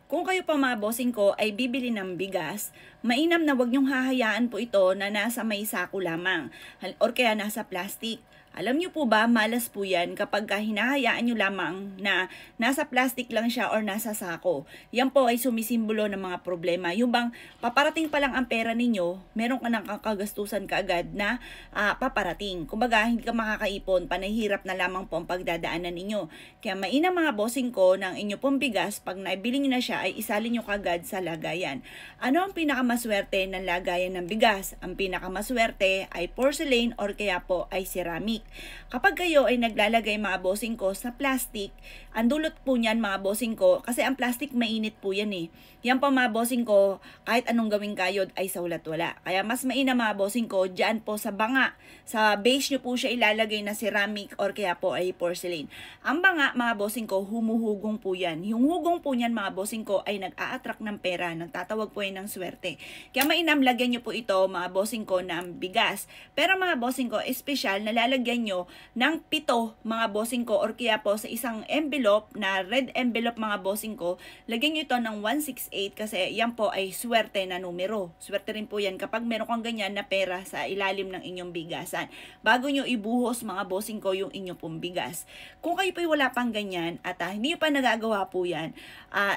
Kung kayo pa mga bossing ko ay bibili ng bigas, mainam na wag niyong hahayaan po ito na nasa may sako lamang or kaya nasa plastic. Alam niyo po ba, malas po yan kapag hinahayaan niyo lamang na nasa plastic lang siya or nasa sako. Yan po ay sumisimbolo ng mga problema. Yung bang paparating pa lang ang pera ninyo, meron ka ng kakagastusan kaagad na paparating. Kumbaga, hindi ka makakaipon, panahirap na lamang po ang pagdadaanan ninyo. Kaya mainam mga bossing ko ng inyo pong bigas, pag naibili niyo na siya ay isalin niyo kaagad sa lagayan. Ano ang pinakamaswerte ng lagayan ng bigas? Ang pinakamaswerte ay porcelain or kaya po ay ceramic. Kapag kayo ay naglalagay mga bossing ko sa plastic, ang dulot po niyan mga bossing ko, kasi ang plastic mainit po yan eh. Yan po mga bossing ko, kahit anong gawing kayod ay saulat wala. Kaya mas mainam mga bossing ko, dyan po sa banga, sa base nyo po siya ilalagay na ceramic or kaya po ay porcelain. Ang banga mga bossing ko, humuhugong po yan. Yung hugong po niyan mga bossing ko ay nag-a-attract ng pera, nagtatawag po yan ng swerte. Kaya mainam lagyan nyo po ito mga bossing ko ng bigas. Pero mga bossing ko, espesyal na lalagyan nyo ng 7 mga bossing ko or kaya po sa isang envelope na red envelope mga bossing ko, lagyan nyo ito ng 168 kasi yan po ay swerte na numero. Swerte rin po yan kapag meron kang ganyan na pera sa ilalim ng inyong bigasan. Bago nyo ibuhos mga bossing ko yung inyong pong bigas. Kung kayo po wala pang ganyan at hindi nyo pa nagagawa po yan,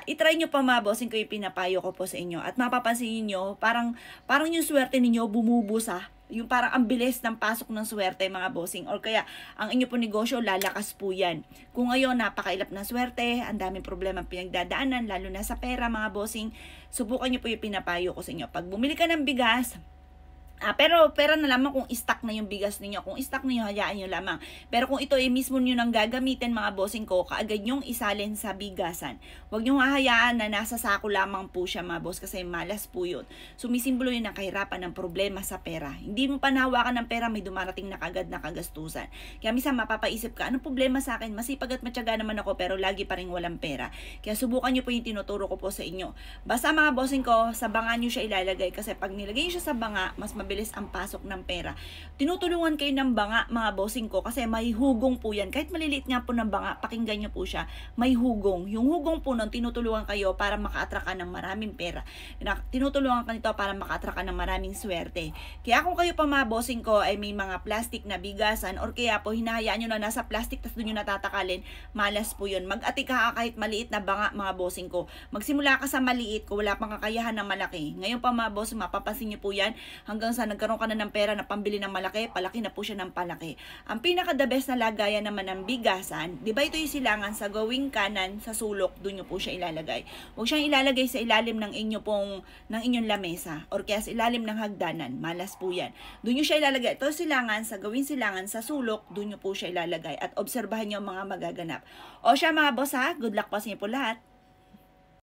itry nyo pa mga bossing ko yung pinapayo ko po sa inyo at mapapansin nyo parang yung swerte ninyo bumubusa. Yung parang ang bilis ng pasok ng swerte mga bossing or kaya ang inyo po negosyo lalakas po yan. Kung ngayon napakailap na swerte, ang daming problema pinagdadaanan lalo na sa pera mga bossing, subukan nyo po yung pinapayo ko sa inyo. Pag bumili ka ng bigas, pero pera na lamang kung stock na yung bigas ninyo. Kung stock ninyo, hayaan nyo lamang. Pero kung ito ay mismo nyo nang gagamitin mga bossing ko, kaagad nyong isalin sa bigasan. Huwag nyo hahayaan na nasa sako lamang po siya mga boss kasi malas po yun. Sumisimbolo yun ng kahirapan ng problema sa pera. Hindi mo pa nahawakan ng pera, may dumarating na kagad na kagastusan. Kaya minsan mapapaisip ka, anong problema sa akin? Masipag at matyaga naman ako pero lagi pa rin walang pera. Kaya subukan nyo po yung tinuturo ko po sa inyo. Basta mga bossing ko, sa banga nyo siya ilalagay kasi pag nilagay nyo siya sa banga, mas mabilis ang pasok ng pera. Tinutulungan kayo ng banga mga bossing ko kasi may hugong po yan. Kahit maliliit nga po ng banga, pakinggan nyo po siya, may hugong. Yung hugong po nun, tinutulungan kayo para maka-attract ka ng maraming pera. Tinutulungan ka nito para maka-attract ka ng maraming swerte. Kaya kung kayo pa mga bossing ko ay may mga plastic na bigasan or kaya po hinahayaan nyo na nasa plastic tapos doon nyo natatakalin, malas po yun. Mag-ati ka kahit maliit na banga mga bossing ko. Magsimula ka sa maliit kung wala pang kakayahan ng malaki. Ngayon pa mga boss, mapapansin nyo po yan hanggang sa nagkaroon ka na ng pera na pambili ng malaki, palaki na po siya ng palaki. Ang pinaka-the best na lagayan naman ng bigasan, di ba ito yung silangan sa gawing kanan sa sulok, doon nyo po siya ilalagay. Huwag siyang ilalagay sa ilalim ng inyong lamesa or kaya sa ilalim ng hagdanan. Malas po yan. Doon nyo siya ilalagay. Ito silangan, sa gawing silangan sa sulok, doon nyo po siya ilalagay at obserbahan nyo ang mga magaganap. O siya mga boss ha, good luck po sa inyo po lahat.